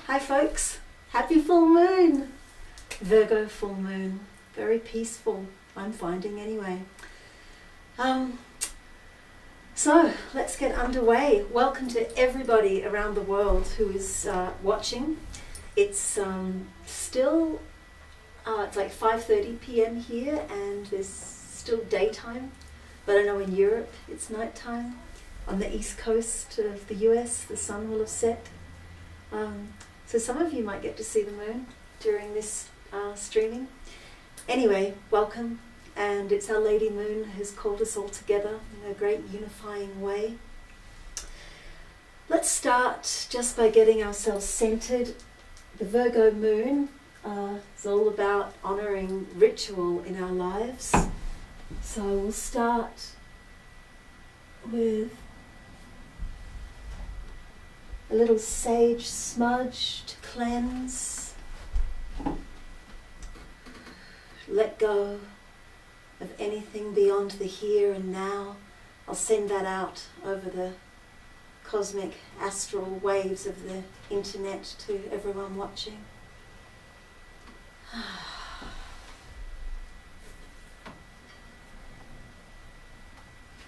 Hi folks, happy full moon. Virgo full moon, very peaceful, I'm finding anyway. So let's get underway. Welcome to everybody around the world who is watching. It's still it's like 5:30 p.m. here and there's still daytime, but I know in Europe it's nighttime. On the east coast of the US the sun will have set. So some of you might get to see the moon during this streaming. Anyway, welcome, and it's our Lady Moon who's called us all together in a great unifying way. Let's start just by getting ourselves centered. The Virgo moon is all about honouring ritual in our lives. So we'll start with a little sage smudge to cleanse. Let go of anything beyond the here and now. I'll send that out over the cosmic astral waves of the internet to everyone watching.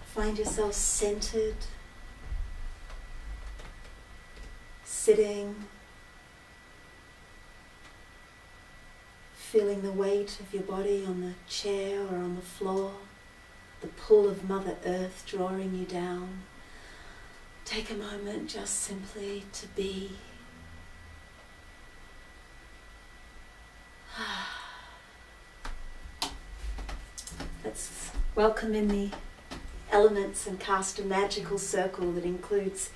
Find yourself centered, sitting, feeling the weight of your body on the chair or on the floor, the pull of Mother Earth drawing you down. Take a moment just simply to be. Let's welcome in the elements and cast a magical circle that includes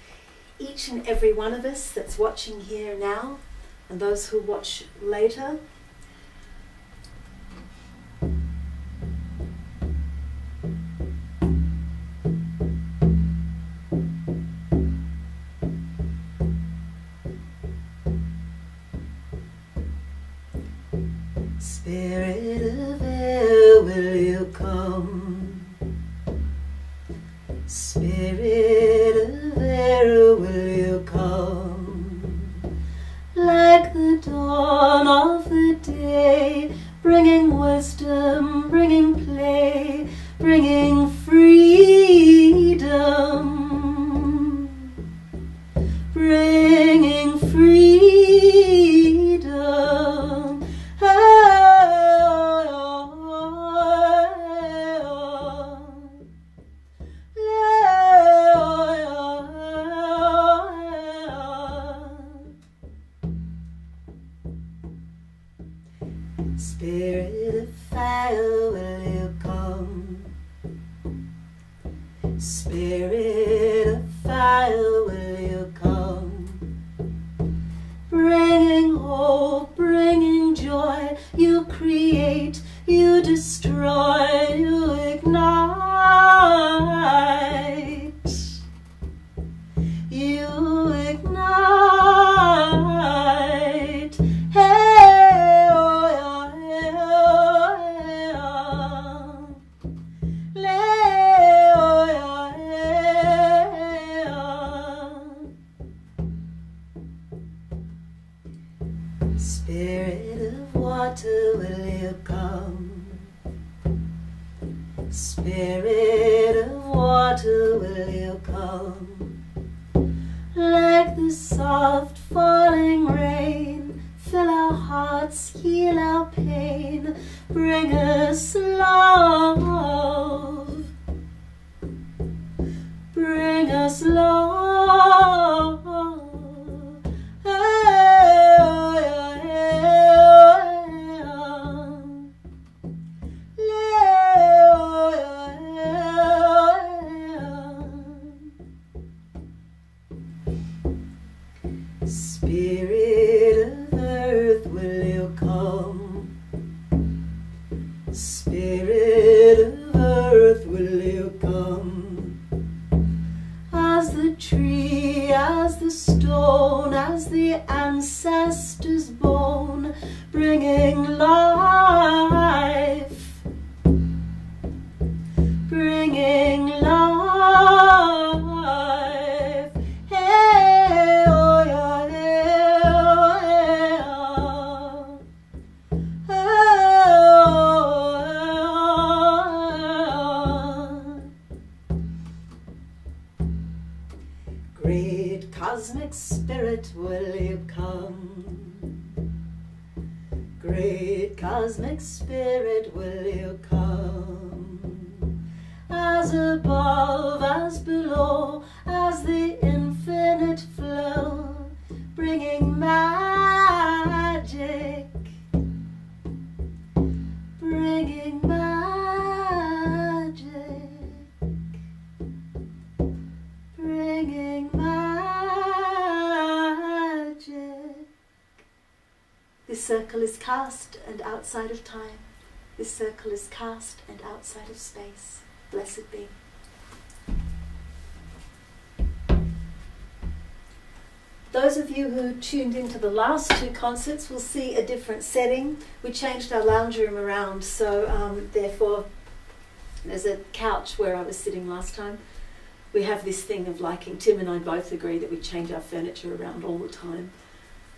each and every one of us that's watching here now and those who watch later. Spirit of air, will you come? Spirit of air, will you come? Like the dawn of the day, bringing wisdom, bringing play, bringing freedom, bringing freedom. Spirit of fire, will you come? Spirit of fire, will you come? Bringing hope, bringing joy, you create, you destroy, you ignite, you ignite. Hey, oh yeah, hey, oh yeah. Lay, oh yeah, hey, oh. Spirit of water, will you come? Spirit of water, will you come? Like the soft falling rain, fill our hearts, heal our pain, bring us love, bring us love. Hey, oh yeah, hey, oh yeah. Lay, oh yeah. Spirit of earth, will you come? Spirit of earth, will you come? As the tree, as the stone, as the ancestors born, bringing life, bringing life. Hey, oh yeah, hey, oh Great cosmic spirit, will you come? Great cosmic spirit, will you come? As above, as below, as the infinite flow, bringing magic, bringing magic, bringing magic. This circle is cast and outside of time. This circle is cast and outside of space. Blessed be. Those of you who tuned into the last two concerts will see a different setting. We changed our lounge room around, so therefore there's a couch where I was sitting last time. We have this thing of liking, Tim and I both agree that we change our furniture around all the time.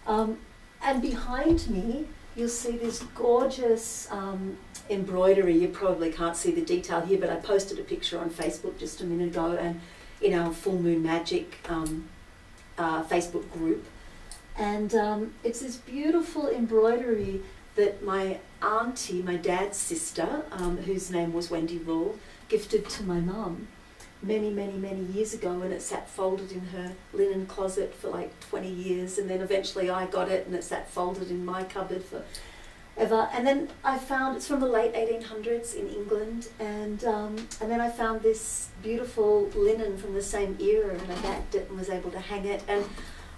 And behind me, you'll see this gorgeous embroidery. You probably can't see the detail here, but I posted a picture on Facebook just a minute ago, and in our Full Moon Magic Facebook group. And it's this beautiful embroidery that my auntie, my dad's sister, whose name was Wendy, gifted to my mum many, many, many years ago, and it sat folded in her linen closet for like 20 years, and then eventually I got it and it sat folded in my cupboard forever. And then I found, it's from the late 1800s in England, and then I found this beautiful linen from the same era, and I bagged it and was able to hang it, and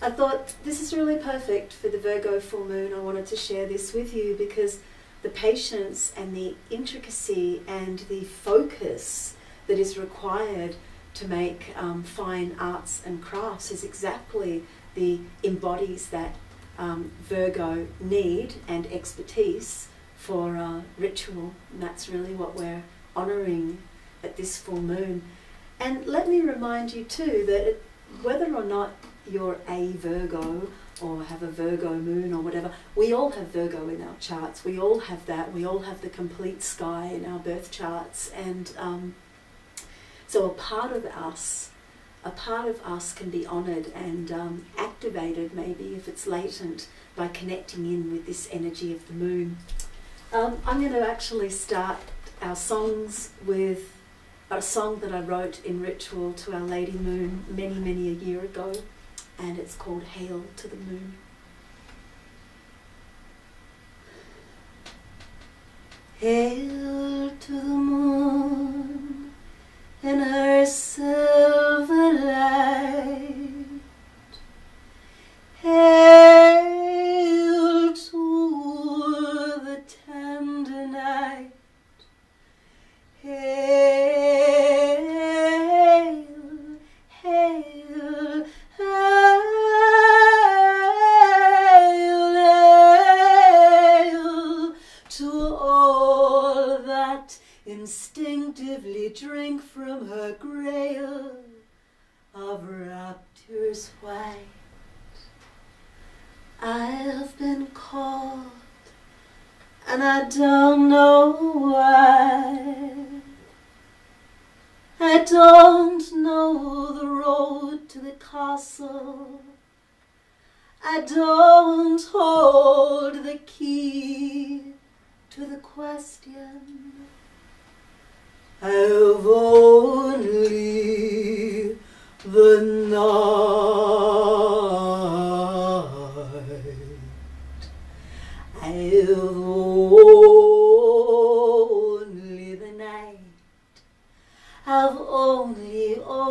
I thought, this is really perfect for the Virgo full moon. I wanted to share this with you because the patience and the intricacy and the focus that is required to make fine arts and crafts is exactly embodies that Virgo need and expertise for ritual, and that's really what we're honouring at this full moon. And let me remind you too that whether or not you're a Virgo or have a Virgo moon or whatever, we all have Virgo in our charts. We all have that. We all have the complete sky in our birth charts, and so a part of us can be honoured and activated, maybe if it's latent, by connecting in with this energy of the moon. I'm going to actually start our songs with a song that I wrote in ritual to Our Lady Moon many, many a year ago, and it's called Hail to the Moon. Hail to the moon in her silver light. Hail to the tender night. Hail, hail, hail, hail to all that instinctively drink from her grail of rapture's white. I've been called, and I don't know why. I don't know the road to the castle. I don't hold the key to the question. I've only the night. I've only the night. I've only the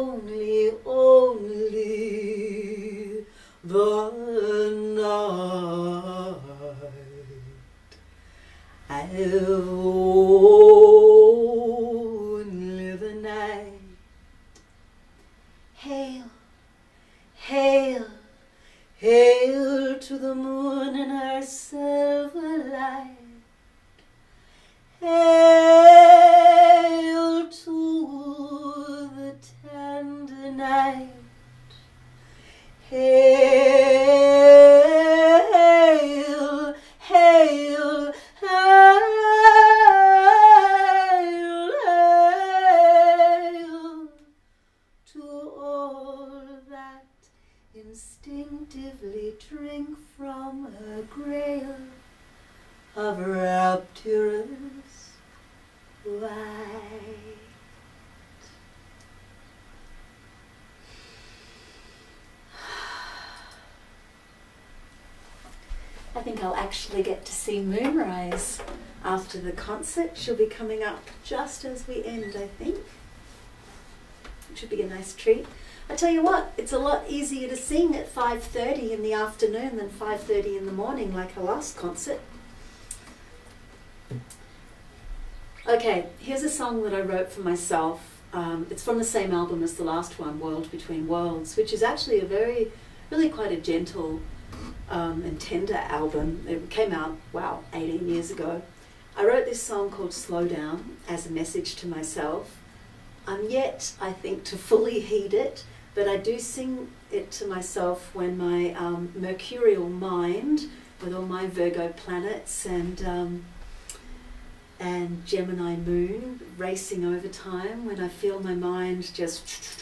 night. I've only the night. Hail, hail, hail to the moon in her silver light. Hail to the tender night. Hail, hail, hail, hail to all that instinctively drink from a grail of rapturous light. I think I'll actually get to see moonrise after the concert. She'll be coming up just as we end, I think. It should be a nice treat. I tell you what, it's a lot easier to sing at 5:30 in the afternoon than 5:30 in the morning like her last concert. Okay, here's a song that I wrote for myself. It's from the same album as the last one, World Between Worlds, which is actually really quite a gentle and tender album. It came out, wow, 18 years ago. I wrote this song called Slow Down as a message to myself. I'm yet, I think, to fully heed it, but I do sing it to myself when my mercurial mind, with all my Virgo planets and Gemini moon racing over time, when I feel my mind just,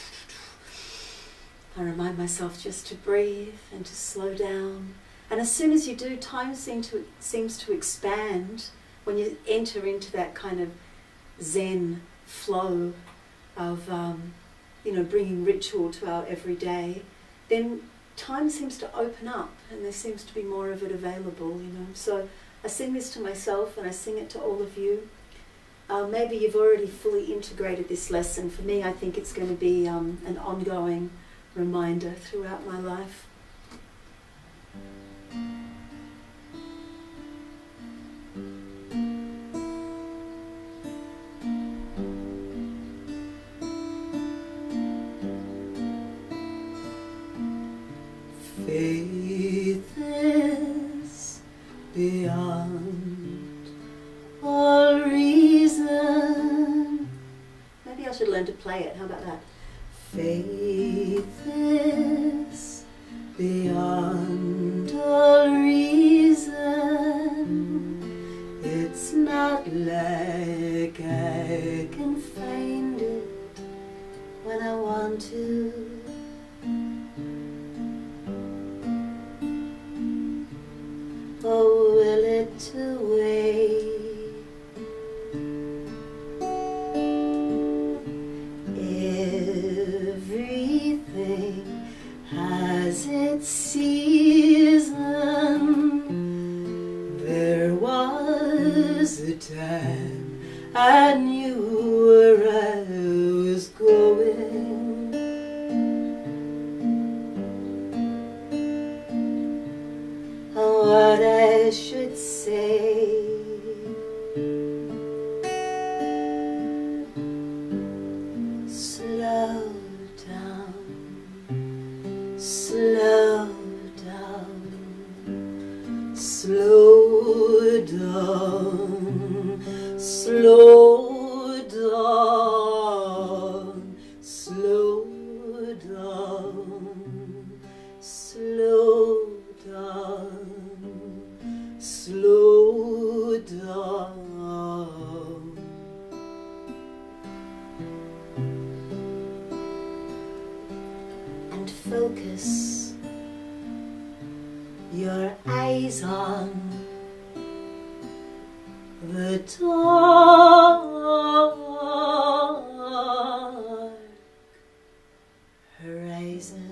I remind myself just to breathe and to slow down. And as soon as you do, time seems to expand when you enter into that kind of Zen flow of, bringing ritual to our everyday. Then time seems to open up and there seems to be more of it available, So I sing this to myself and I sing it to all of you. Maybe you've already fully integrated this lesson. For me, I think it's going to be an ongoing reminder throughout my life. Faith is beyond all reason. Maybe I should learn to play it. How about that? Faith is beyond all reason. It's not like I can find it when I want to. Oh, will it away? Everything has its season. There was a time I knew where I was going. What I should say. Slow down, slow down, slow down, slow down, slow down, slow down. Slow down. And focus your eyes on the dark horizon.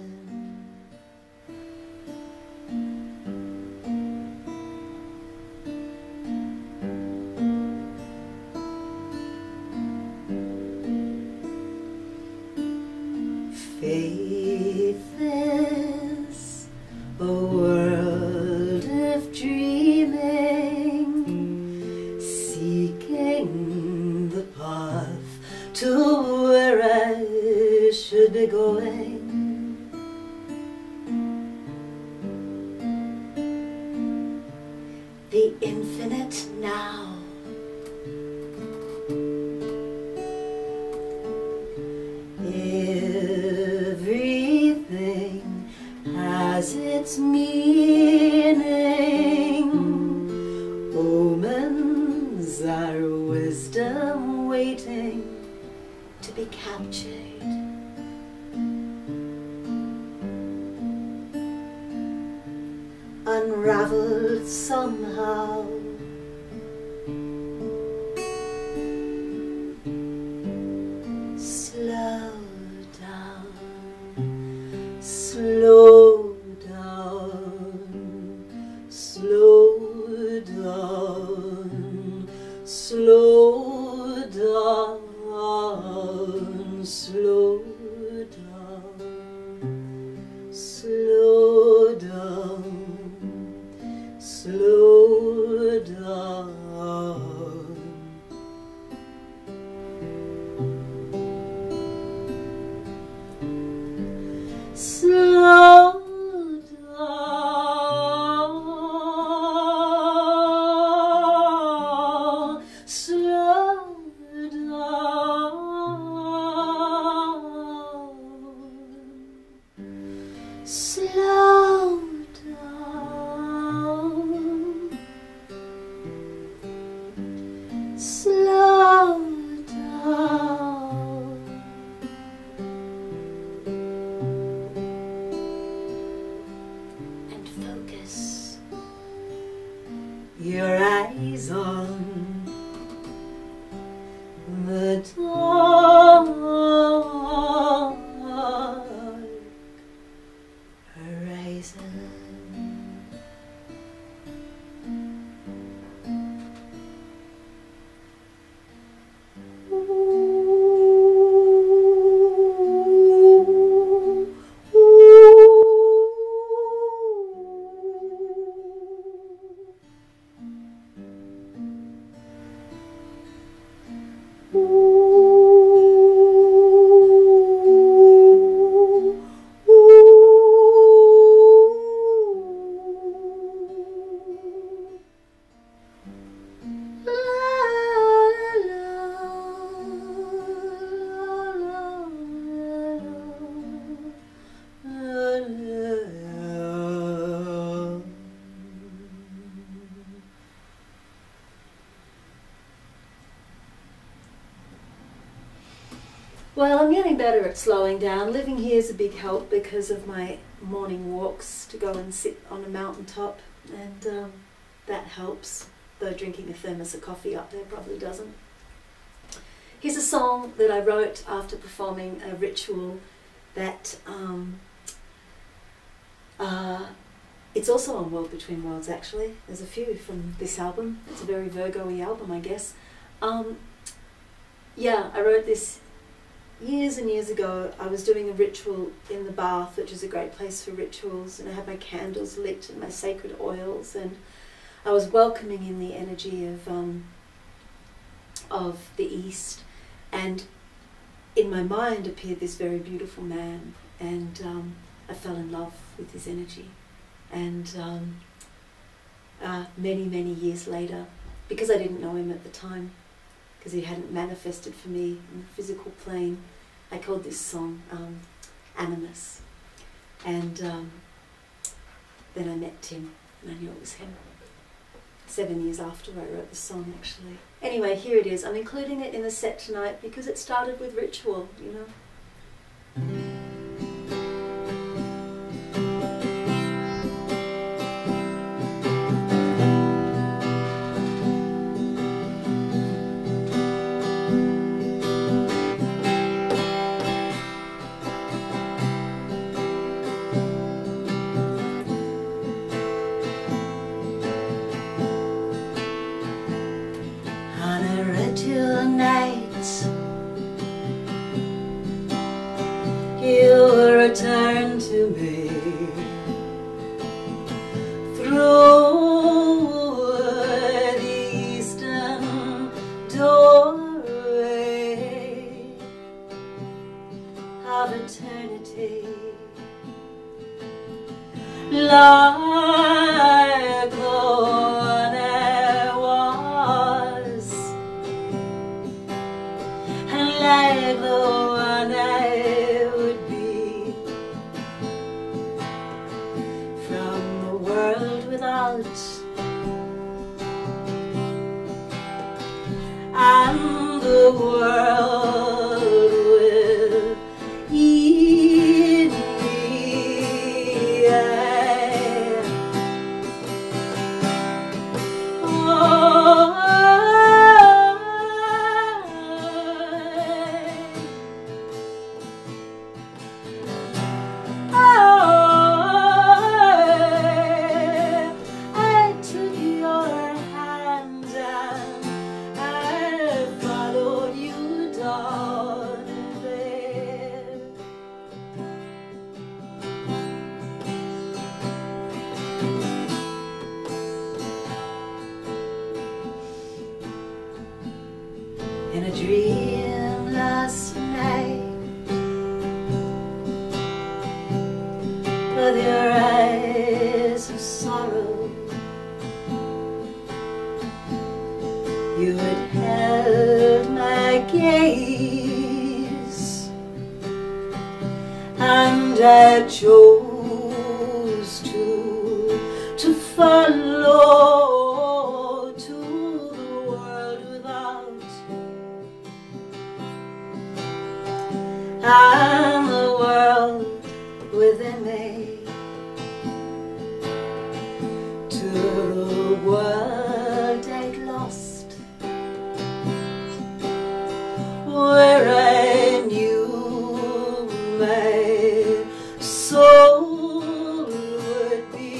Faith is a world of dreaming, seeking the path to where I should be going. The infinite now. Everything has its meaning. Omens are wisdom waiting to be captured. unraveled somehow. Slow down, slow down, slow down, slow down, slow down, slow down, slow down. Slow down, slow down, slow down, slow down. And focus your eyes on the dark horizon. Well, I'm getting better at slowing down. Living here is a big help because of my morning walks to go and sit on a mountaintop, and that helps, though drinking a thermos of coffee up there probably doesn't. Here's a song that I wrote after performing a ritual that it's also on World Between Worlds, actually. There's a few from this album. It's a very Virgo-y album, I guess. Yeah, I wrote this years and years ago. I was doing a ritual in the bath, which is a great place for rituals, and I had my candles lit and my sacred oils, and I was welcoming in the energy of the East, and in my mind appeared this very beautiful man, and I fell in love with his energy. And many, many years later, because I didn't know him at the time, because he hadn't manifested for me in the physical plane, I called this song Animus. And then I met Tim, and I knew it was him. 7 years after I wrote the song, actually. Anyway, here it is. I'm including it in the set tonight because it started with ritual, you know. You'll return to me through the eastern doorway of eternity, like the one I was, and like the one I would be, from the world without and the world within me. eyes of sorrow, you had held my gaze, and I chose to follow to the world without, and the world within me, to the world I'd lost, where I knew my soul would be.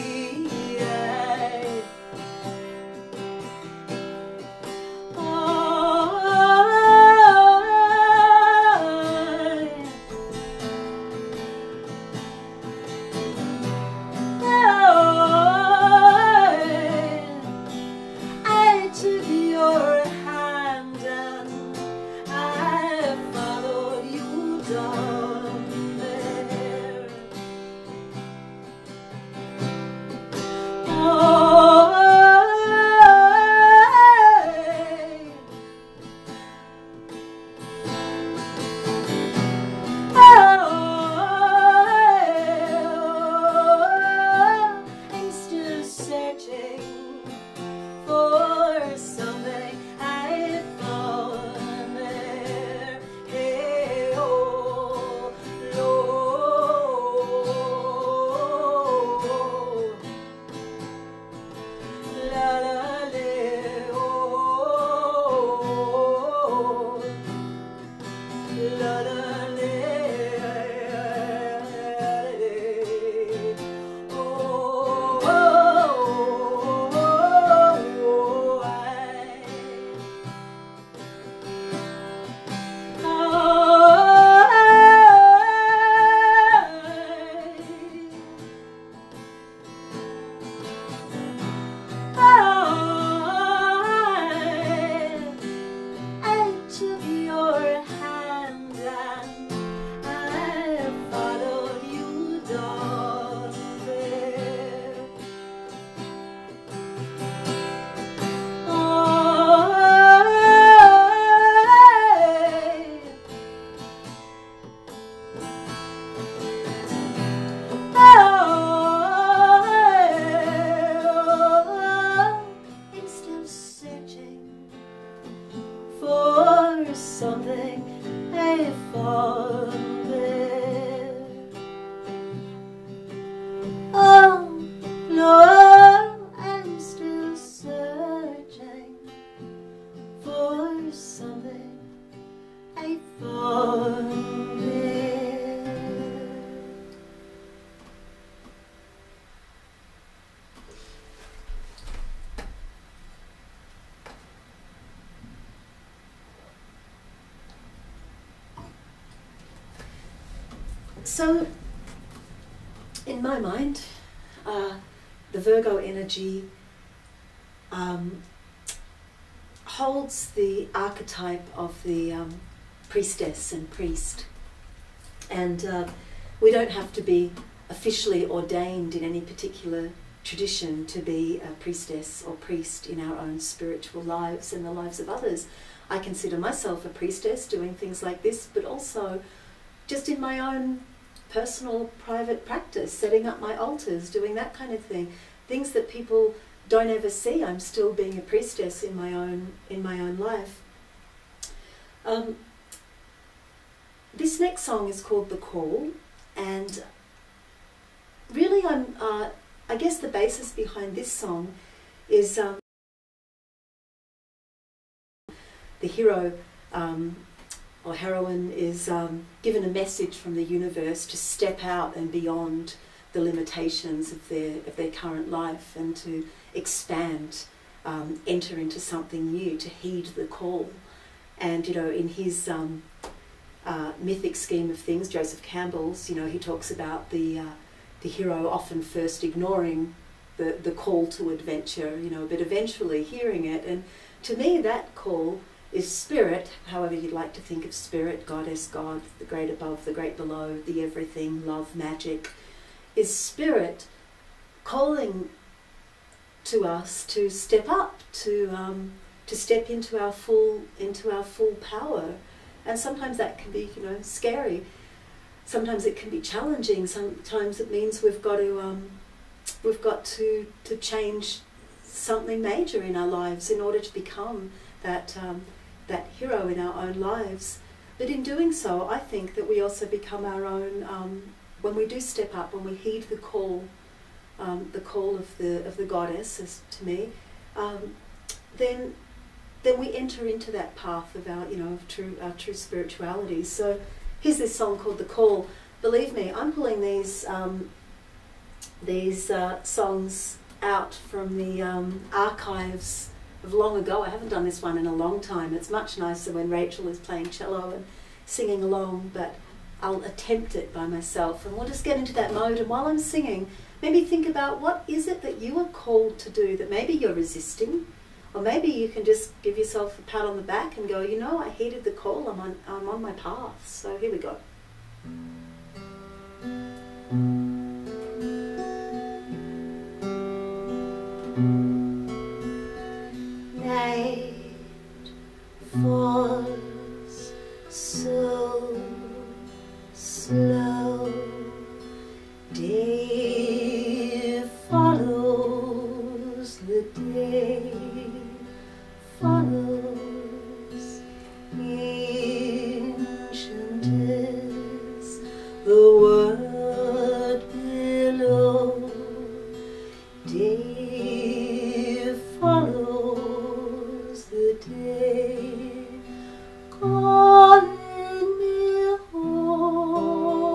So, in my mind, the Virgo energy holds the archetype of the priestess and priest. And we don't have to be officially ordained in any particular tradition to be a priestess or priest in our own spiritual lives and the lives of others. I consider myself a priestess doing things like this, but also just in my own personal private practice, setting up my altars, doing that kind of thing. Things that people don't ever see. I'm still being a priestess in my own life. This next song is called The Call, and really I guess the basis behind this song is the hero or heroine is given a message from the universe to step out and beyond the limitations of their current life and to expand, enter into something new, to heed the call. And you know, in his mythic scheme of things, Joseph Campbell's, you know, he talks about the hero often first ignoring the call to adventure, you know, but eventually hearing it. And to me, that call is spirit, however you'd like to think of spirit, goddess, God, the great above, the great below, the everything, love, magic. is spirit calling to us to step up, to step into our full power. And sometimes that can be, you know, scary. Sometimes it can be challenging. Sometimes it means we've got to change something major in our lives in order to become that hero in our own lives. But in doing so, I think that we also become our own. When we do step up, when we heed the call of the goddess, as to me, then we enter into that path of our, you know, our true spirituality. So here's this song called "The Call." Believe me, I'm pulling these songs out from the archives of long ago. I haven't done this one in a long time. It's much nicer when Rachel is playing cello and singing along, but I'll attempt it by myself. And we'll just get into that mode. And while I'm singing, maybe think about what is it that you are called to do that maybe you're resisting, or maybe you can just give yourself a pat on the back and go, you know, I heeded the call. I'm on my path. So here we go. Night falls so slow, day follows the day, follows, ancient is the word below, day follows the day, calling me home,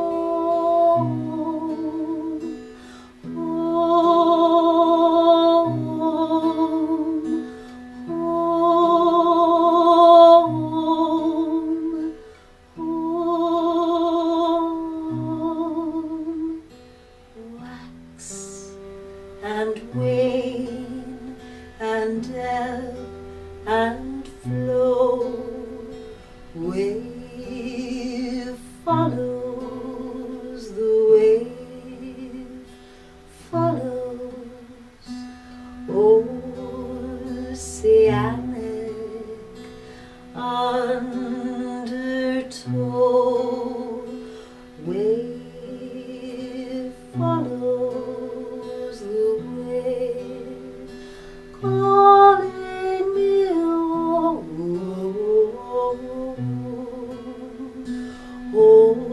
home, home, wax and wane and ebb and flow, wave follows the wave, follows, oceanic undertow, wave follows the wave, calling me home, home,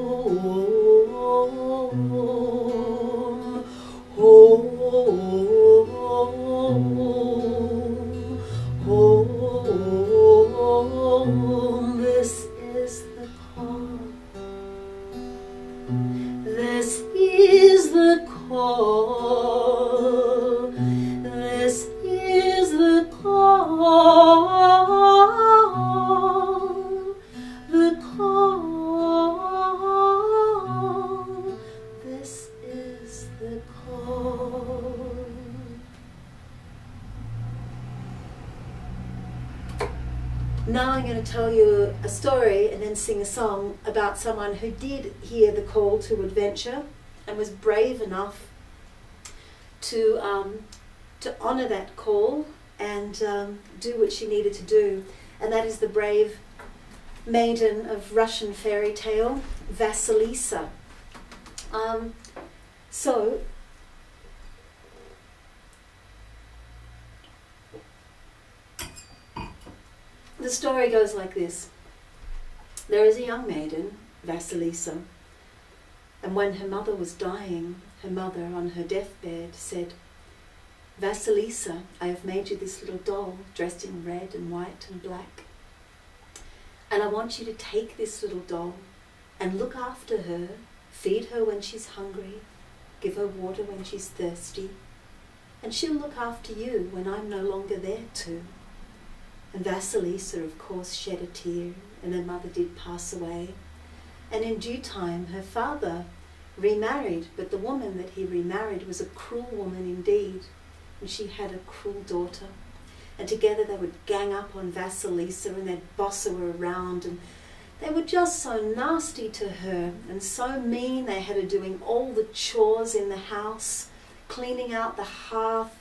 home, home. This is the call. This is the call. This is the call. The call. This is the call. Now I'm going to tell you a story and then sing a song about someone who did hear the call to adventure and was brave enough to honour that call and do what she needed to do. And that is the brave maiden of Russian fairy tale, Vasilisa. So the story goes like this. There is a young maiden, Vasilisa, and when her mother was dying, her mother on her deathbed said, "Vasilisa, I have made you this little doll dressed in red and white and black. And I want you to take this little doll and look after her, feed her when she's hungry, give her water when she's thirsty, and she'll look after you when I'm no longer there too." And Vasilisa, of course, shed a tear, and her mother did pass away. And in due time, her father remarried, but the woman that he remarried was a cruel woman indeed, and she had a cruel daughter. And together they would gang up on Vasilisa, and they'd boss her around and They were just so nasty to her and so mean. They had her doing all the chores in the house, cleaning out the hearth,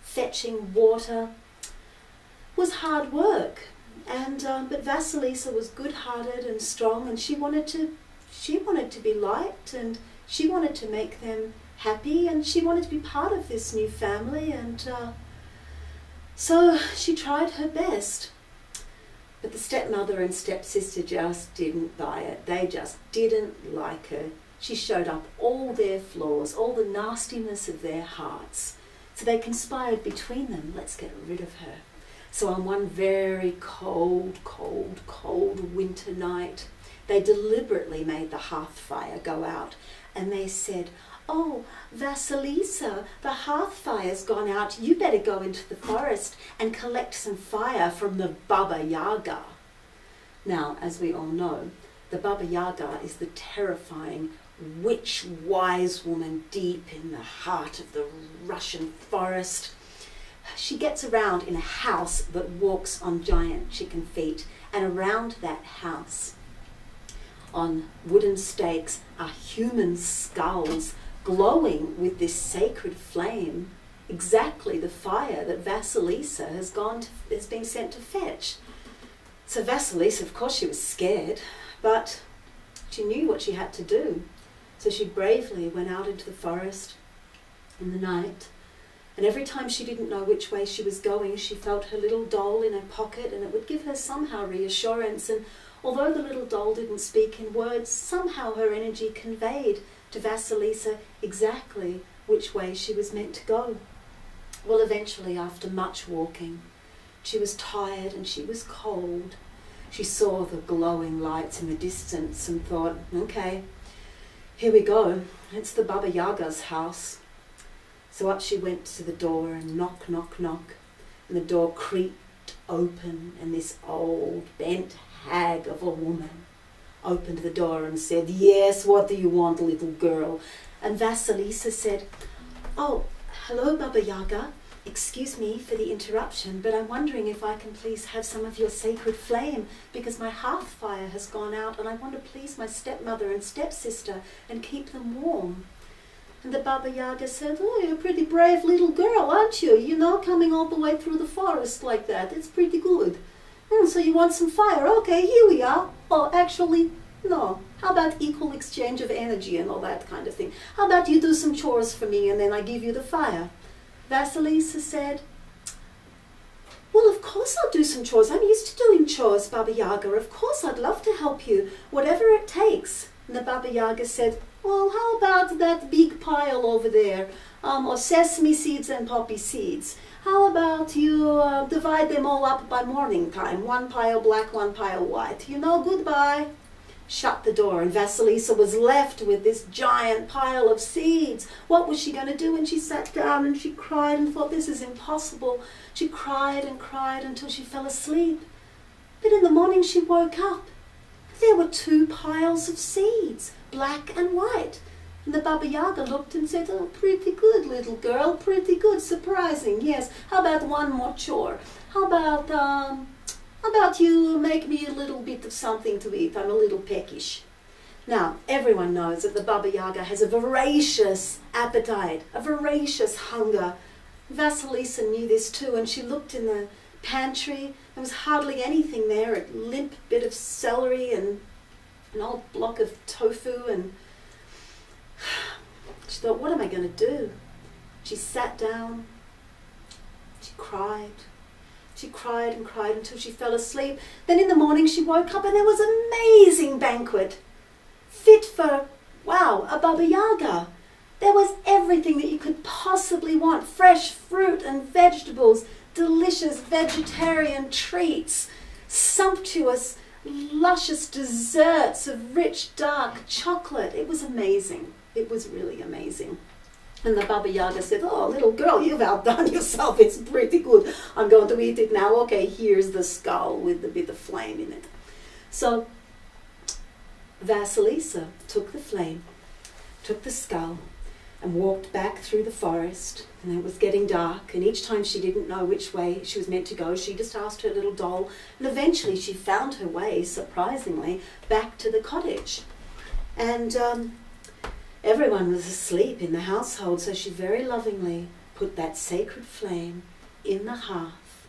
fetching water. It was hard work. And but Vasilisa was good-hearted and strong, and she wanted to be liked, and she wanted to make them happy, and she wanted to be part of this new family, and so she tried her best. But the stepmother and stepsister just didn't buy it. They just didn't like her. She showed up all their flaws, all the nastiness of their hearts. So they conspired between them, let's get rid of her. So on one very cold, cold, cold winter night, they deliberately made the hearth fire go out, and they said, "Oh, Vasilisa, the hearth fire's gone out. You better go into the forest and collect some fire from the Baba Yaga." Now, as we all know, the Baba Yaga is the terrifying witch wise woman deep in the heart of the Russian forest. She gets around in a house that walks on giant chicken feet, and around that house, on wooden stakes, are human skulls glowing with this sacred flame, exactly the fire that Vasilisa has been sent to fetch. So Vasilisa, of course, she was scared, but she knew what she had to do. So she bravely went out into the forest in the night, and every time she didn't know which way she was going, she felt her little doll in her pocket, and it would give her somehow reassurance. And although the little doll didn't speak in words, somehow her energy conveyed to Vasilisa exactly which way she was meant to go. Well, eventually, after much walking, she was tired and she was cold. She saw the glowing lights in the distance and thought, okay, here we go. It's the Baba Yaga's house. So up she went to the door and knock, knock, knock. And the door creaked open, and this old bent hag of a woman opened the door and said, "Yes, what do you want, little girl?" And Vasilisa said, "Oh, hello, Baba Yaga. Excuse me for the interruption, but I'm wondering if I can please have some of your sacred flame, because my hearth fire has gone out and I want to please my stepmother and stepsister and keep them warm." And the Baba Yaga said, "Oh, you're a pretty brave little girl, aren't you? You know, coming all the way through the forest like that. It's pretty good. So you want some fire? Okay, here we are. Oh, actually, no. How about equal exchange of energy and all that kind of thing? How about you do some chores for me and then I give you the fire?" Vasilisa said, "Well, of course I'll do some chores. I'm used to doing chores, Baba Yaga. Of course I'd love to help you, whatever it takes." And the Baba Yaga said, "Well, how about that big pile over there of sesame seeds and poppy seeds? How about you divide them all up by morning time? One pile black, one pile white. You know, goodbye." Shut the door, and Vasilisa was left with this giant pile of seeds. What was she going to do? And she sat down and she cried and thought, this is impossible. She cried and cried until she fell asleep. But in the morning she woke up. There were 2 piles of seeds, black and white. And the Baba Yaga looked and said, "Oh, pretty good, little girl, pretty good, surprising, yes. How about one more chore? How about you make me a little bit of something to eat? I'm a little peckish." Now, everyone knows that the Baba Yaga has a voracious appetite, a voracious hunger. Vasilisa knew this too, and she looked in the pantry. There was hardly anything there, a limp bit of celery and an old block of tofu, and she thought, what am I going to do? She sat down, she cried. She cried and cried until she fell asleep. Then in the morning she woke up and there was an amazing banquet, fit for, wow, a Baba Yaga. There was everything that you could possibly want, fresh fruit and vegetables, delicious vegetarian treats, sumptuous, luscious desserts of rich, dark chocolate. It was amazing. It was really amazing. And the Baba Yaga said, "Oh, little girl, you've outdone yourself. It's pretty good. I'm going to eat it now. Okay, here's the skull with a bit of flame in it." So Vasilisa took the flame, took the skull, and walked back through the forest, and it was getting dark, and each time she didn't know which way she was meant to go, she just asked her little doll, and eventually she found her way, surprisingly, back to the cottage. And everyone was asleep in the household, so she very lovingly put that sacred flame in the hearth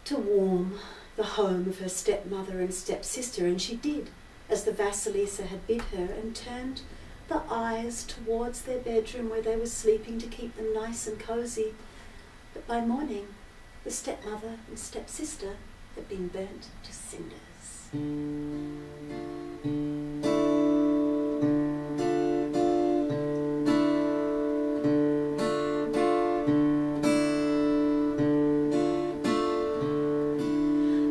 to warm the home of her stepmother and stepsister, and she did as the Vasilisa had bid her, and turned the eyes towards their bedroom where they were sleeping to keep them nice and cosy. But by morning, the stepmother and stepsister had been burnt to cinders.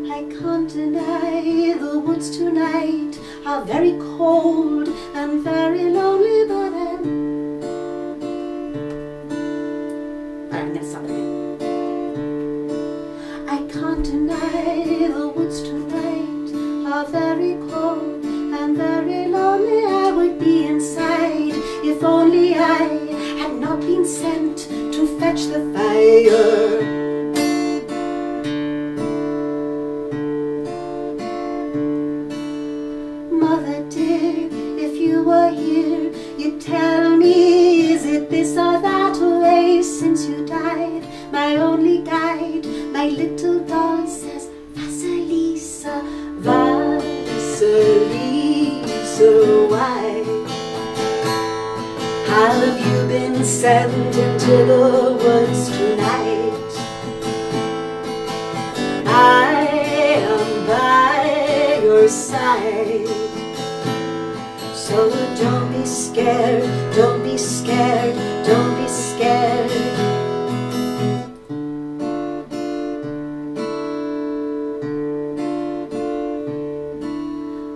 I can't deny the woods tonight are very cold and very lonely, but I'm gonna stop again. I can't deny the woods tonight are very cold and very lonely. I would be inside if only I had not been sent to fetch the fire. Mother dear, if you were here, you'd tell me, is it this or that way since you died? My only guide, my little doll says, Vasilisa, Vasilisa, why have you been sent into the woods tonight? I am by your side. So don't be scared, don't be scared, don't be scared.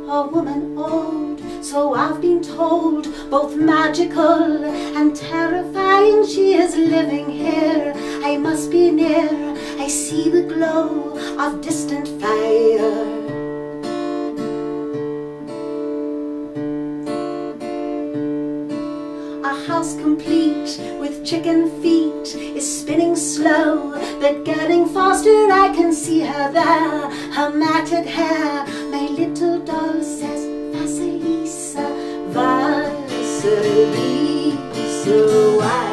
A woman old, so I've been told, both magical and terrifying, she is living here. I must be near, I see the glow of distant fire. A house complete with chicken feet is spinning slow, but getting faster. I can see her there, her matted hair. My little doll says, Vasilisa, Vasilisa, why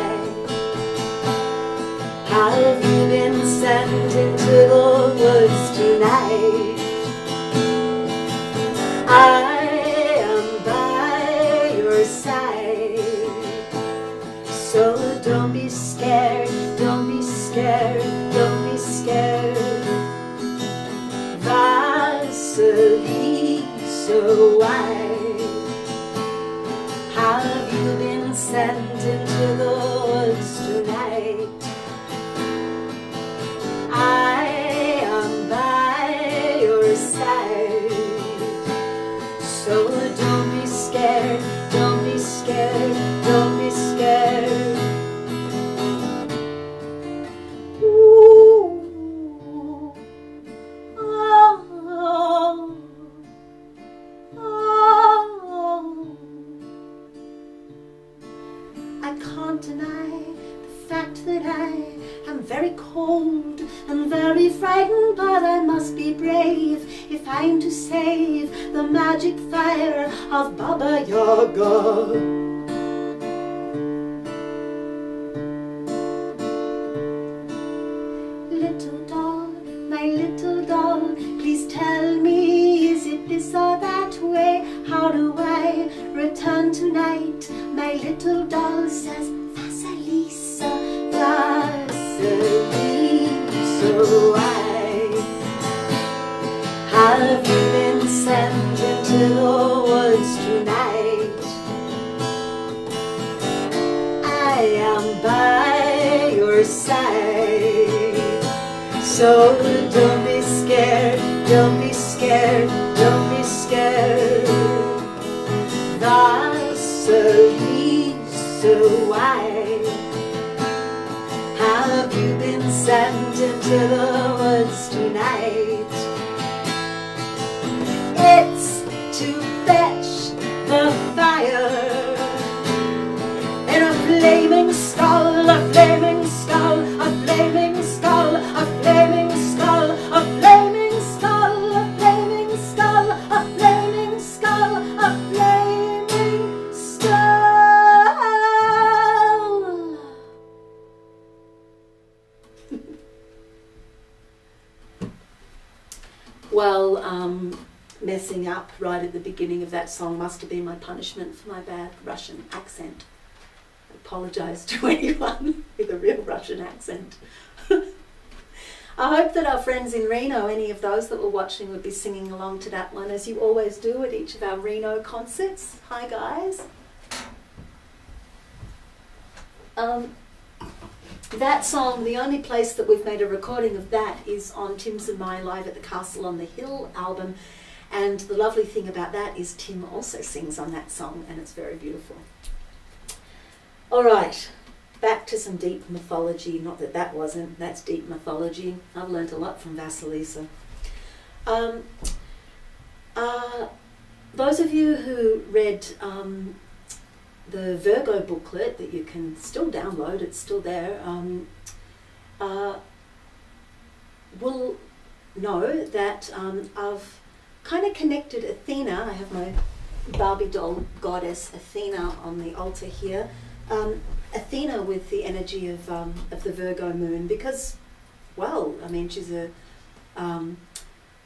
have you been sent into the woods tonight? I am by your side. So don't be scared, don't be scared, don't be scared. Vasilisa, why have you been sent into the woods tonight? I am by your side. So don't be scared, don't be scared, don't be scared. Ooh, oh, oh, oh. I can't deny the fact that I am very cold and very frightened, but I must be brave if I'm to save the magic fire of Baba Yaga. Little doll, my little doll, please tell me, is it this or that way? How do I return tonight? My little doll says, Vasilisa, Vasilisa, why have you been sent into the woods tonight? I am by your side. So don't be scared, don't be scared, don't be scared. Vasilisa, why have you been sent into the woods tonight? It's to fetch the fire flaming skull, a flaming skull, a flaming skull, a flaming skull, a flaming skull, a flaming skull, a flaming skull, a flaming skull. Well, messing up right at the beginning of that song must have been my punishment for my bad Russian accent. I apologise to anyone with a real Russian accent. I hope that our friends in Reno, any of those that were watching, would be singing along to that one, as you always do at each of our Reno concerts. Hi guys. That song, the only place that we've made a recording of that is on Tim's and my Live at the Castle on the Hill album. And the lovely thing about that is Tim also sings on that song, and it's very beautiful. All right, back to some deep mythology. Not that that wasn't, that's deep mythology. I've learned a lot from Vasilisa. Those of you who read the Virgo booklet that you can still download, it's still there, will know that I've kind of connected Athena. I have my Barbie doll goddess Athena on the altar here. Athena with the energy of the Virgo moon because, well, I mean, she's a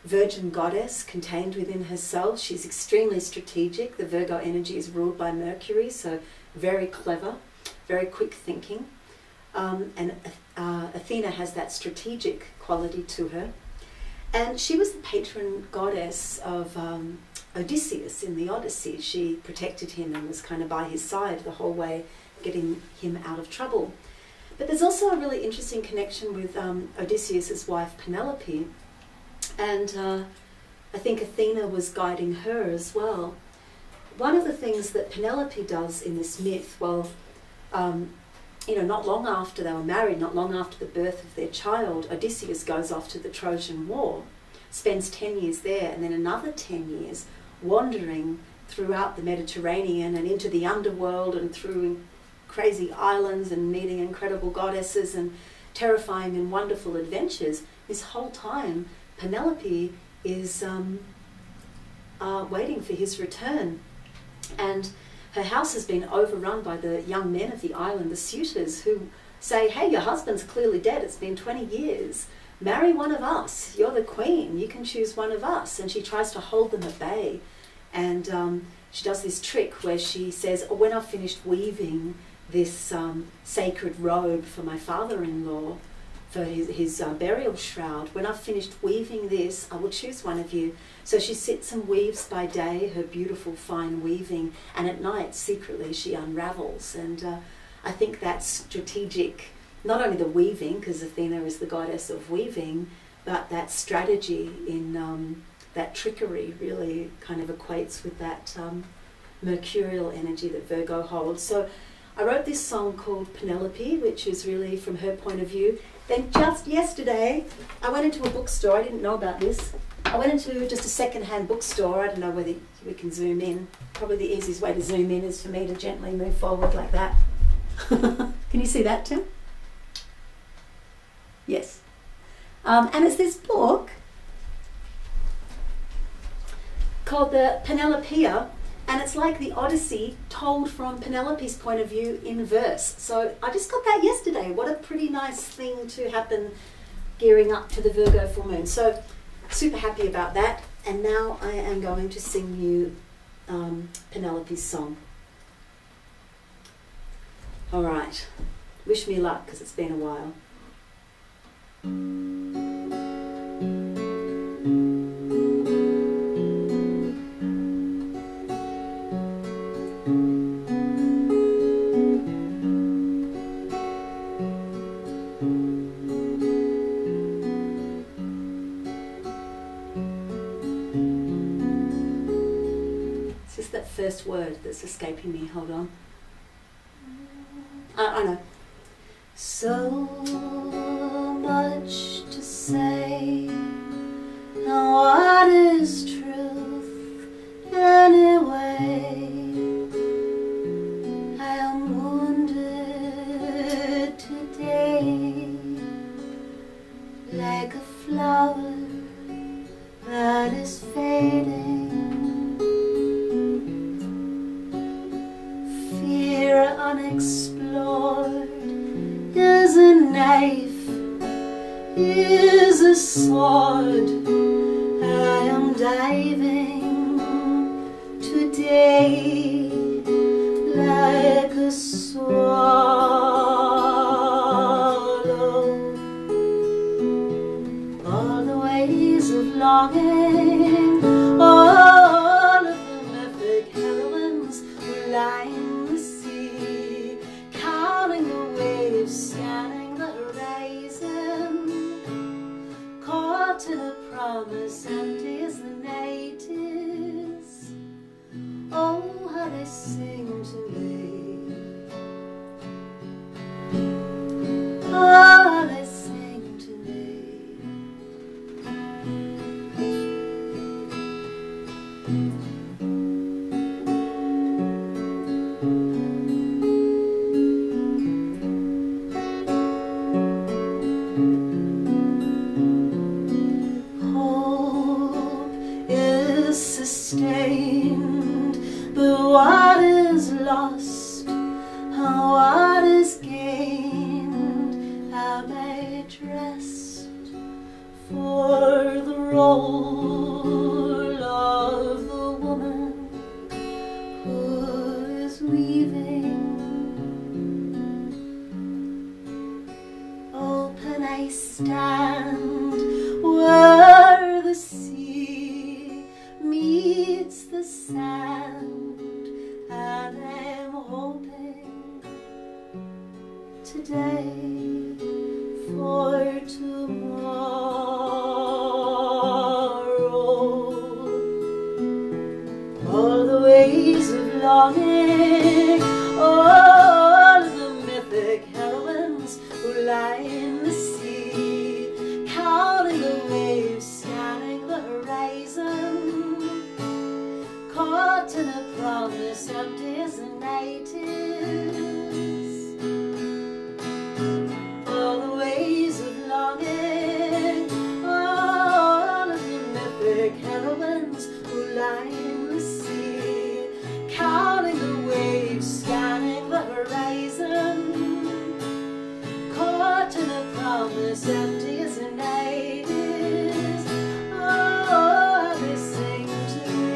virgin goddess contained within herself. She's extremely strategic. The Virgo energy is ruled by Mercury, so very clever, very quick thinking. And Athena has that strategic quality to her. And she was the patron goddess of Odysseus in the Odyssey. She protected him and was kind of by his side the whole way, getting him out of trouble. But there's also a really interesting connection with Odysseus's wife Penelope. And I think Athena was guiding her as well. One of the things that Penelope does in this myth, well, you know, not long after they were married, not long after the birth of their child, Odysseus goes off to the Trojan War, spends 10 years there, and then another 10 years wandering throughout the Mediterranean and into the underworld and through crazy islands and meeting incredible goddesses and terrifying and wonderful adventures. This whole time, Penelope is waiting for his return. And her house has been overrun by the young men of the island, the suitors, who say, hey, your husband's clearly dead, it's been 20 years. Marry one of us, you're the queen, you can choose one of us. And she tries to hold them at bay. And she does this trick where she says, oh, when I've finished weaving this sacred robe for my father-in-law, for his burial shroud, when I've finished weaving this, I will choose one of you. So she sits and weaves by day her beautiful fine weaving, and at night secretly she unravels. And I think that's strategic, not only the weaving, because Athena is the goddess of weaving, but that strategy in that trickery really kind of equates with that mercurial energy that Virgo holds. So I wrote this song called Penelope, which is really from her point of view. Then just yesterday, I went into a bookstore. I didn't know about this. I went into just a second-hand bookstore. I don't know whether we can zoom in. Probably the easiest way to zoom in is for me to gently move forward like that. Can you see that, Tim? Yes. And it's this book called the Penelopeia, and it's like the Odyssey told from Penelope's point of view in verse. So I just got that yesterday. What a pretty nice thing to happen gearing up to the Virgo full moon. So super happy about that. And now I am going to sing you Penelope's song. All right. Wish me luck because it's been a while. First word that's escaping me. Hold on. I know. So much to say. Now what is truth anyway? I am wounded safe is a sword. I am diving today like a swallow. All the ways of longing, all of the mythic heroines who lie in the sea, counting the waves, scanning the horizon, caught in a promise empty as the night is. Oh, how they sing to me. Oh, how they sing to me. Hope is sustained, but what is lost and what is gained, am I dressed for the role of the woman who is weaving. Open I stand where the sea meets the sand, and I'm hoping today for tomorrow. All the ways of longing, all of the mythic heroines who lie in the sea, counting the waves, scanning the horizon, caught in a promise empty as the night is. All the ways of longing, all of the mythic heroines who lie in the sea, counting the waves, scanning the horizon, caught in a promise empty as the night is. Oh, they sing to me.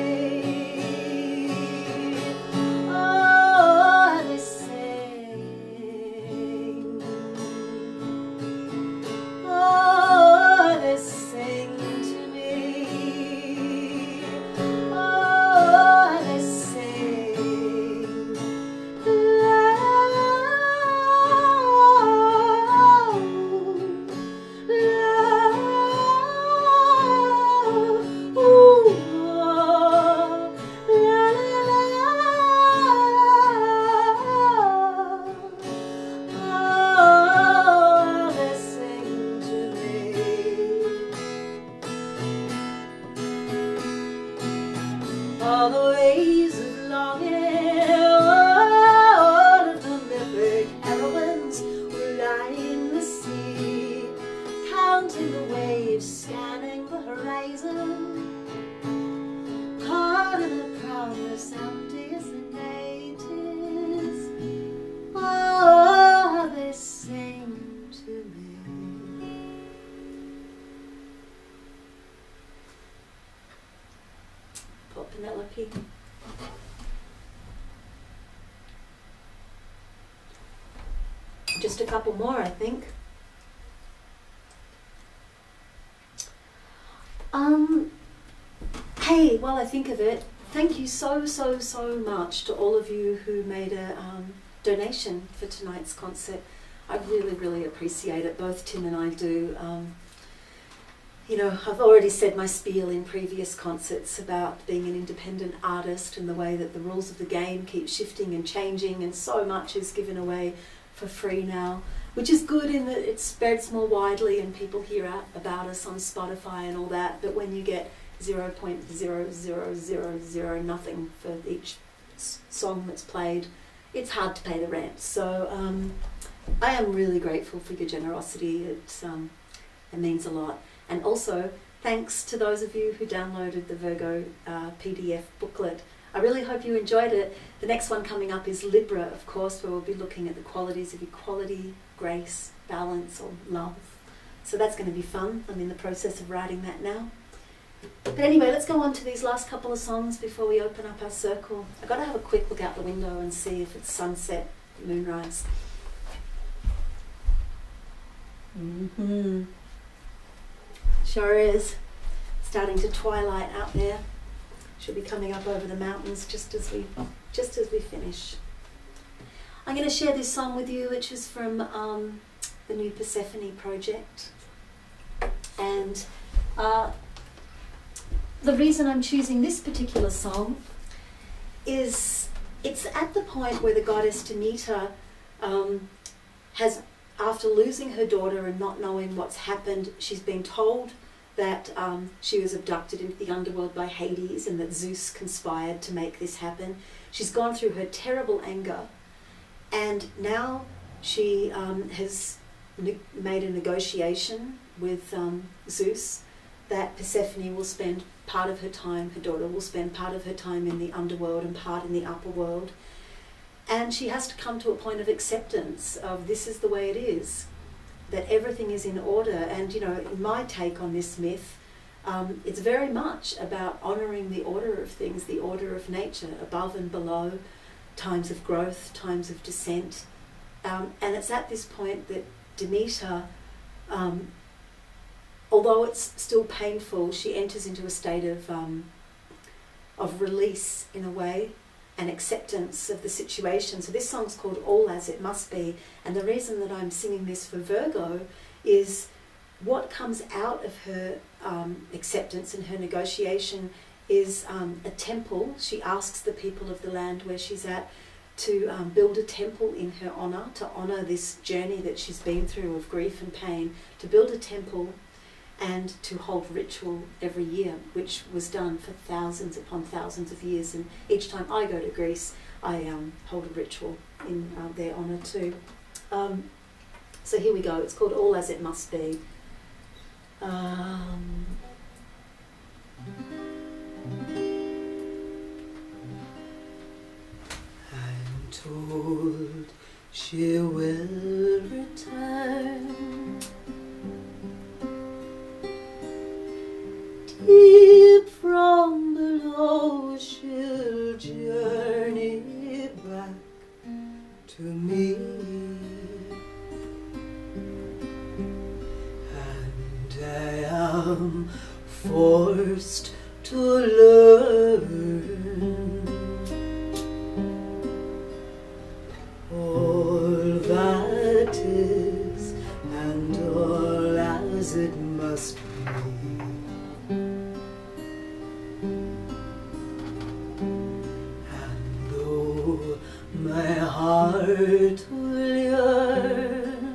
Oh, they sing. Oh, they sing to me. Oh, they sing. All the ways of longing, all of the mythic heroines who lie in the sea, counting the waves, scanning the horizon, caught in a promise empty as the night is. Oh, they sing to me. Pop Penelope. Just a couple more, I think. Hey, while I think of it, thank you so much to all of you who made a donation for tonight's concert. I really appreciate it. Both Tim and I do. You know, I've already said my spiel in previous concerts about being an independent artist and the way that the rules of the game keep shifting and changing, and so much is given away for free now, which is good in that it spreads more widely and people hear about us on Spotify and all that. But when you get 0.0000 nothing for each song that's played, it's hard to pay the rent. So I am really grateful for your generosity. It means a lot. And also, thanks to those of you who downloaded the Virgo PDF booklet. I really hope you enjoyed it. The next one coming up is Libra, of course, where we'll be looking at the qualities of equality, grace, balance, or love. So that's going to be fun. I'm in the process of writing that now. But anyway, let's go on to these last couple of songs before we open up our circle. I've got to have a quick look out the window and see if it's sunset, moonrise. Sure is. Starting to twilight out there. Should be coming up over the mountains just as we finish. I'm going to share this song with you, which is from the new Persephone project. And the reason I'm choosing this particular song is it's at the point where the goddess Demeter has, after losing her daughter and not knowing what's happened, she's been told that she was abducted into the underworld by Hades and that Zeus conspired to make this happen. She's gone through her terrible anger, and now she has made a negotiation with Zeus that Persephone will spend part of her time, her daughter will spend part of her time in the underworld and part in the upper world. And she has to come to a point of acceptance of this is the way it is, that everything is in order. And, you know, in my take on this myth, it's very much about honouring the order of things, the order of nature, above and below, times of growth, times of descent. And it's at this point that Demeter, although it's still painful, she enters into a state of release in a way, and acceptance of the situation. So this song's called All As It Must Be, and the reason that I'm singing this for Virgo is what comes out of her acceptance and her negotiation is a temple. She asks the people of the land where she's at to build a temple in her honour, to honour this journey that she's been through of grief and pain, to build a temple and to hold ritual every year, which was done for thousands upon thousands of years. And each time I go to Greece, I hold a ritual in their honour too. So here we go. It's called All As It Must Be. I'm told she will return, deep from below she'll journey back to me, and I am forced to learn all that is and all as it must be. My heart will yearn,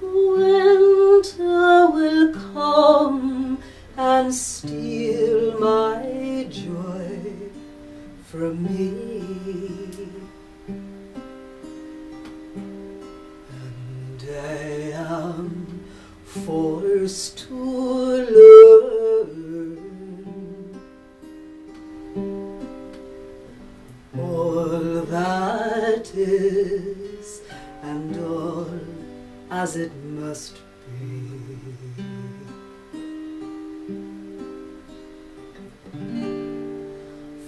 winter will come and steal my joy from me, and I am forced to learn all that is and all as it must be.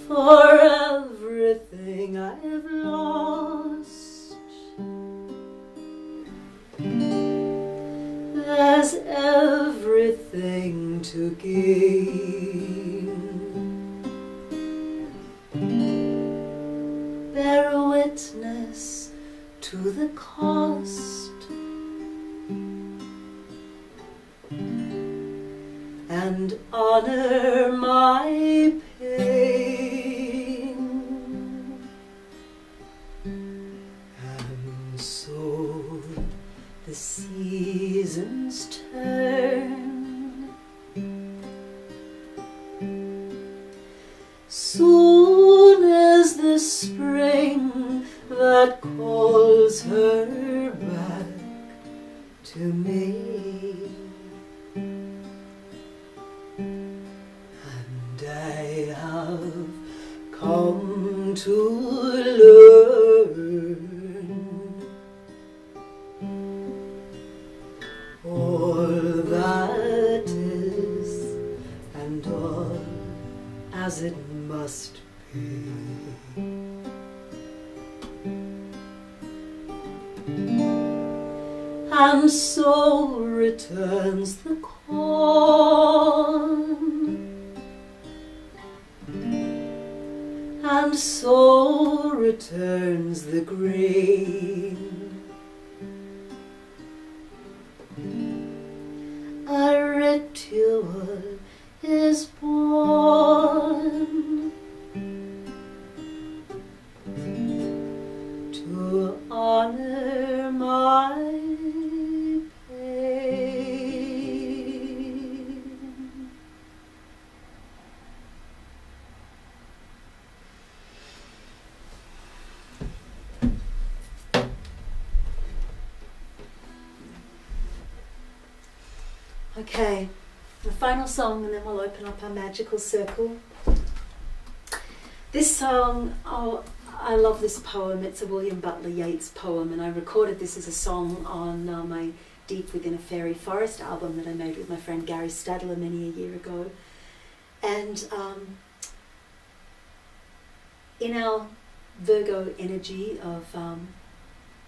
For everything I've lost, there's everything to gain. Bear witness to the cost, and honor my pain. And so the seasons turn, soon as the spring that calls her back to me. I have come to learn all that is and all as it must be. And so returns the corn, and so returns the grain. A ritual is born to honor my pain. Okay, the final song, and then we'll open up our magical circle. This song, oh, I love this poem. It's a William Butler Yeats poem, and I recorded this as a song on my Deep Within a Fairy Forest album that I made with my friend Gary Stadler many a year ago. And in our Virgo energy of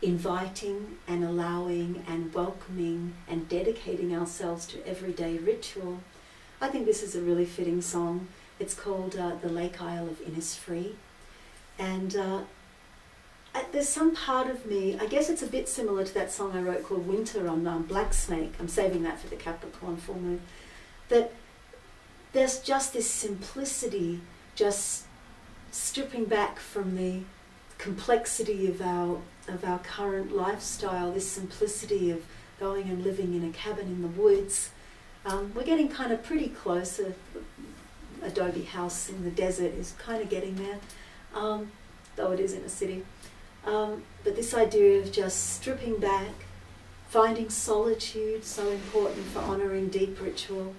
inviting and allowing and welcoming and dedicating ourselves to everyday ritual, I think this is a really fitting song. It's called The Lake Isle of Innisfree. And there's some part of me, I guess it's a bit similar to that song I wrote called Winter on Black Snake. I'm saving that for the Capricorn full moon. That there's just this simplicity, just stripping back from the complexity of our current lifestyle, this simplicity of going and living in a cabin in the woods. We're getting kind of pretty close. Adobe house in the desert is kind of getting there, though it is in a city. But this idea of just stripping back, finding solitude, so important for honouring deep ritual.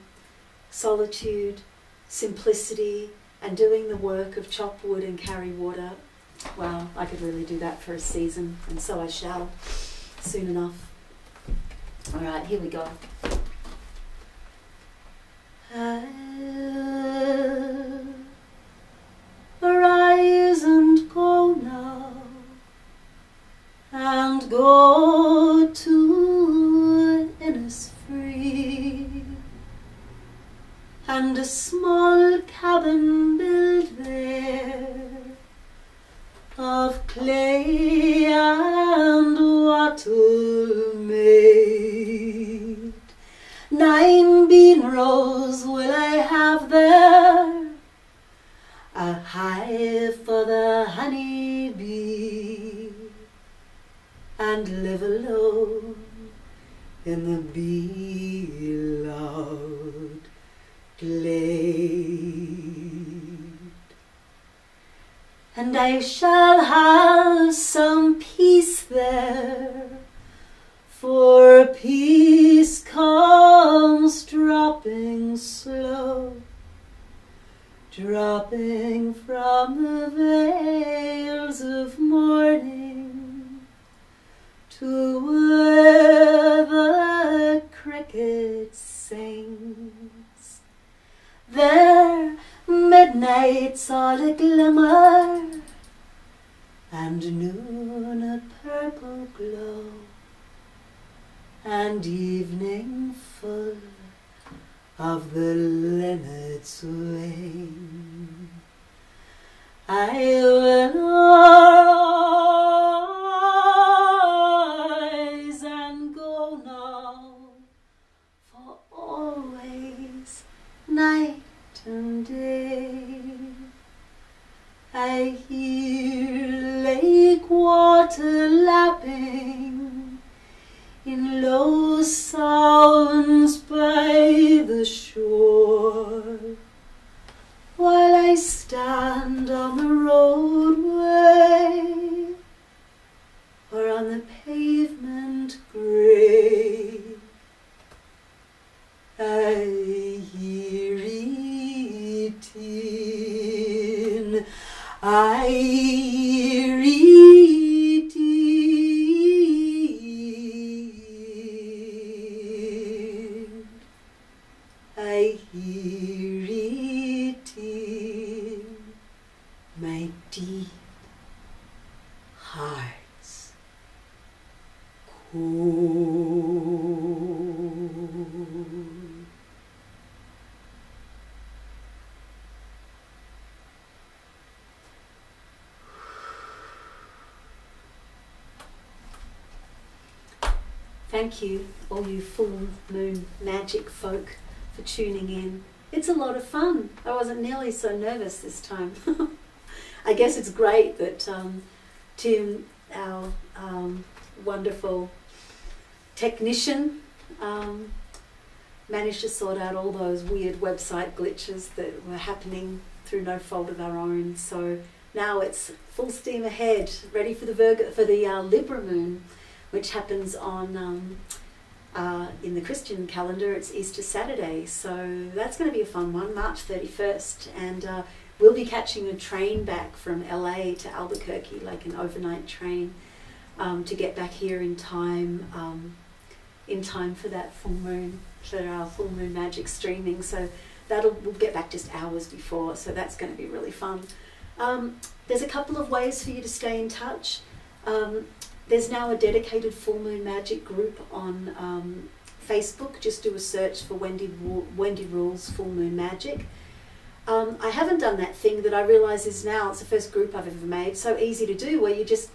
Solitude, simplicity, and doing the work of chop wood and carry water. Wow, I could really do that for a season, and so I shall, soon enough. All right, here we go. I'll arise and go now, and go to Innisfree, and a small cabin built there, of clay and wattle made. 9 bean rows will I have there, a hive for the honey bee, and live alone in the bee-loved glade. And I shall have some peace there, for peace comes dropping slow, dropping from the veils of morning to where the cricket sings. There midnight's all a glimmer, and noon a purple glow, and evening full of the linnet's wing. I will arise and go now, for always night and day. I hear lake water lapping in low sounds by the shore, while I stand on the roadway or on the pavement grey. I hear E.T. hearts. Cool. Thank you, all you full moon magic folk, for tuning in. It's a lot of fun. I wasn't nearly so nervous this time. I guess it's great that Tim, our wonderful technician, managed to sort out all those weird website glitches that were happening through no fault of our own. So now it's full steam ahead, ready for the Libra moon, which happens on in the Christian calendar. It's Easter Saturday, so that's going to be a fun one, March 31st, and we'll be catching a train back from LA to Albuquerque, like an overnight train, to get back here in time for that full moon, for our full moon magic streaming. So we'll get back just hours before, so that's going to be really fun. There's a couple of ways for you to stay in touch. There's now a dedicated full moon magic group on Facebook. Just do a search for Wendy Rules Full Moon Magic. I haven't done that thing that I realise is now, it's the first group I've ever made, so easy to do, where you just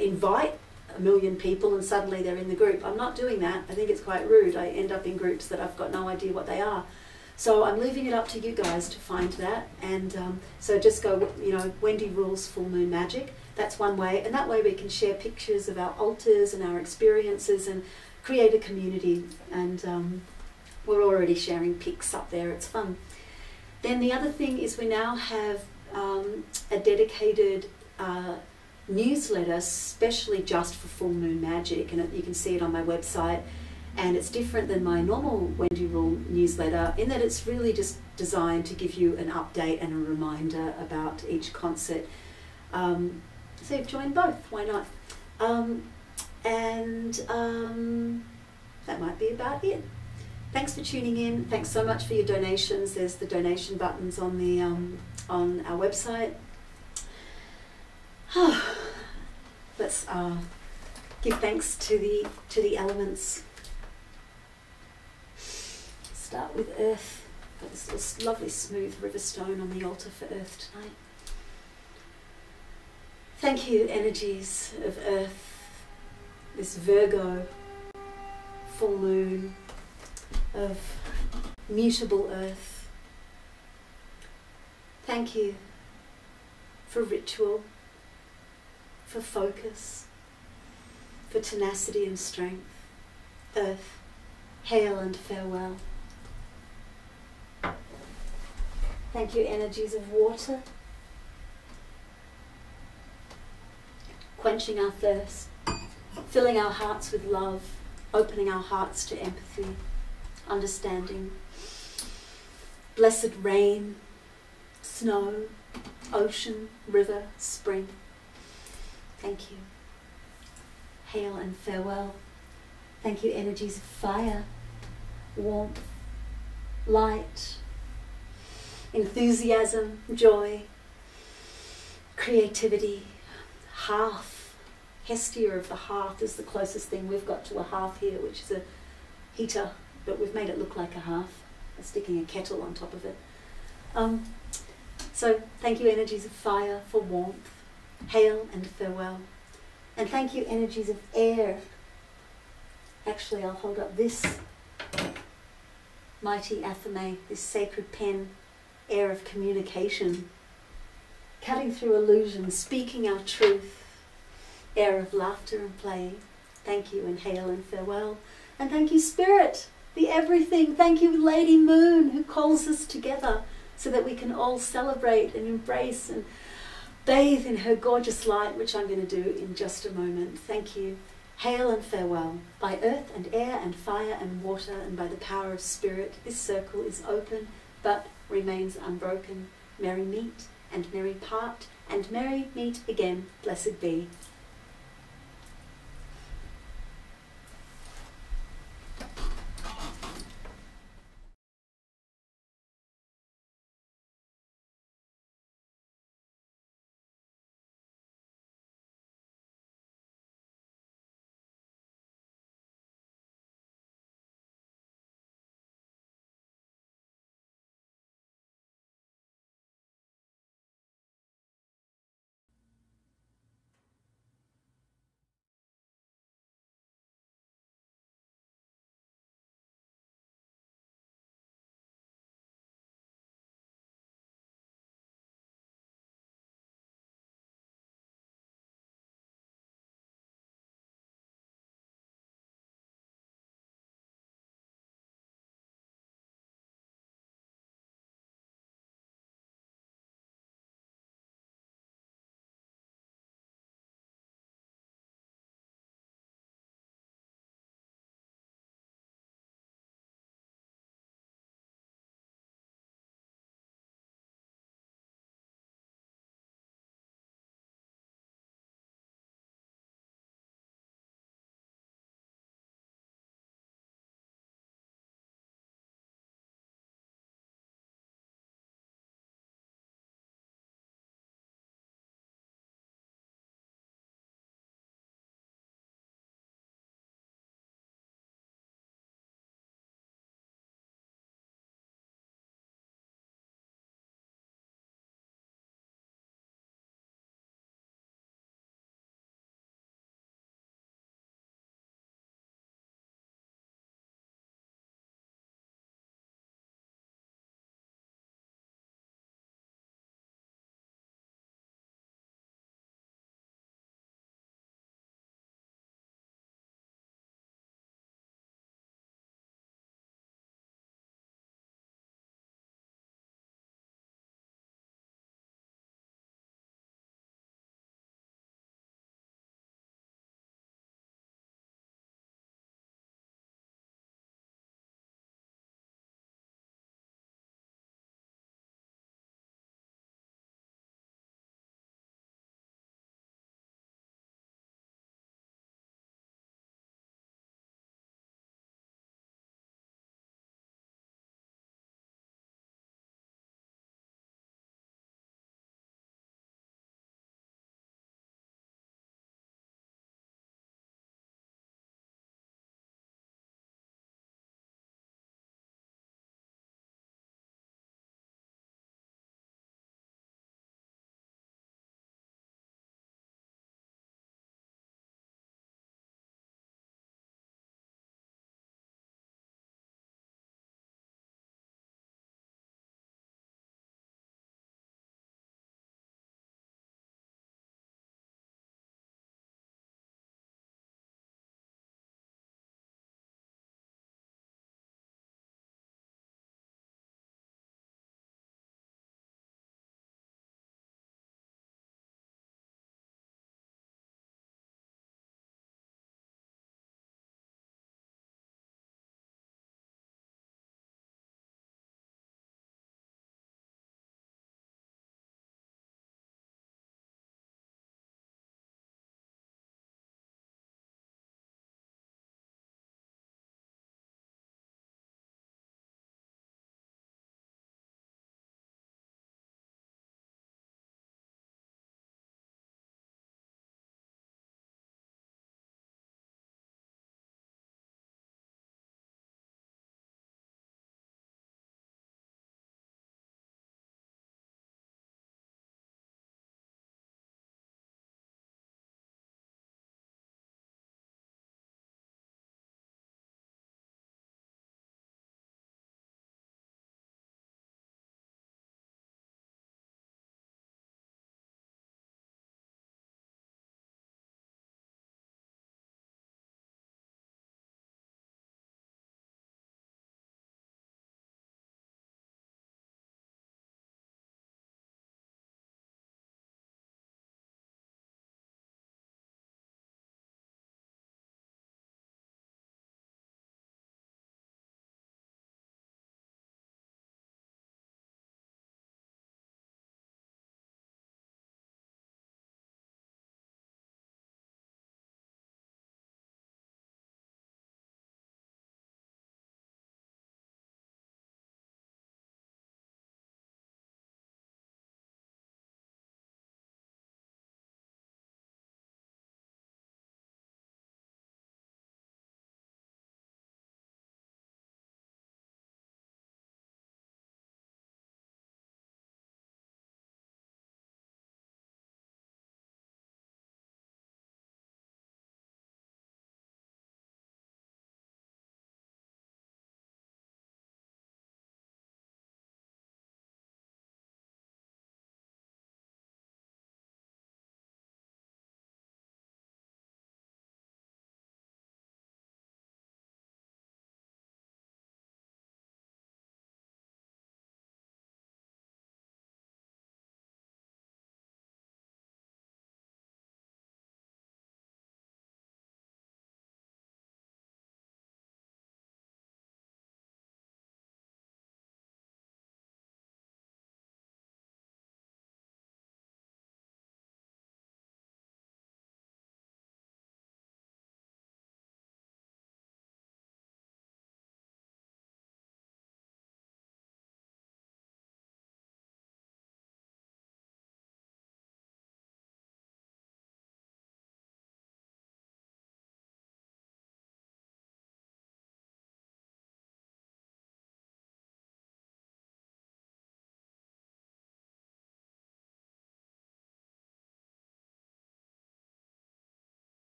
invite a million people and suddenly they're in the group. I'm not doing that. I think it's quite rude. I end up in groups that I've got no idea what they are. So I'm leaving it up to you guys to find that. And so just go, Wendy Rules Full Moon Magic. That's one way, and that way we can share pictures of our altars and our experiences and create a community. And we're already sharing pics up there. It's fun. Then the other thing is we now have a dedicated newsletter, especially just for full moon magic, and you can see it on my website. And it's different than my normal Wendy Rule newsletter in that it's really just designed to give you an update and a reminder about each concert. So you've joined both, why not? That might be about it. Thanks for tuning in. Thanks so much for your donations. There's the donation buttons on the on our website. Let's give thanks to the elements. Start with Earth. Got this lovely smooth river stone on the altar for Earth tonight. Thank you, energies of Earth, this Virgo full moon of mutable Earth. Thank you for ritual, for focus, for tenacity and strength. Earth, hail and farewell. Thank you, energies of water, quenching our thirst, filling our hearts with love, opening our hearts to empathy, understanding. Blessed rain, snow, ocean, river, spring. Thank you. Hail and farewell. Thank you, energies of fire, warmth, light, enthusiasm, joy, creativity. Hearth. Hestia of the hearth is the closest thing we've got to a hearth here, which is a heater, but we've made it look like a hearth by sticking a kettle on top of it. So thank you, energies of fire, for warmth. Hail and farewell. And thank you, energies of air. Actually, I'll hold up this mighty athame, this sacred pen, air of communication, cutting through illusion, speaking our truth, air of laughter and play. Thank you, and hail and farewell. And thank you, Spirit, the everything. Thank you, Lady Moon, who calls us together so that we can all celebrate and embrace and bathe in her gorgeous light, which I'm going to do in just a moment. Thank you. Hail and farewell. By earth and air and fire and water and by the power of spirit, this circle is open but remains unbroken. Merry meet and merry part and merry meet again. Blessed be.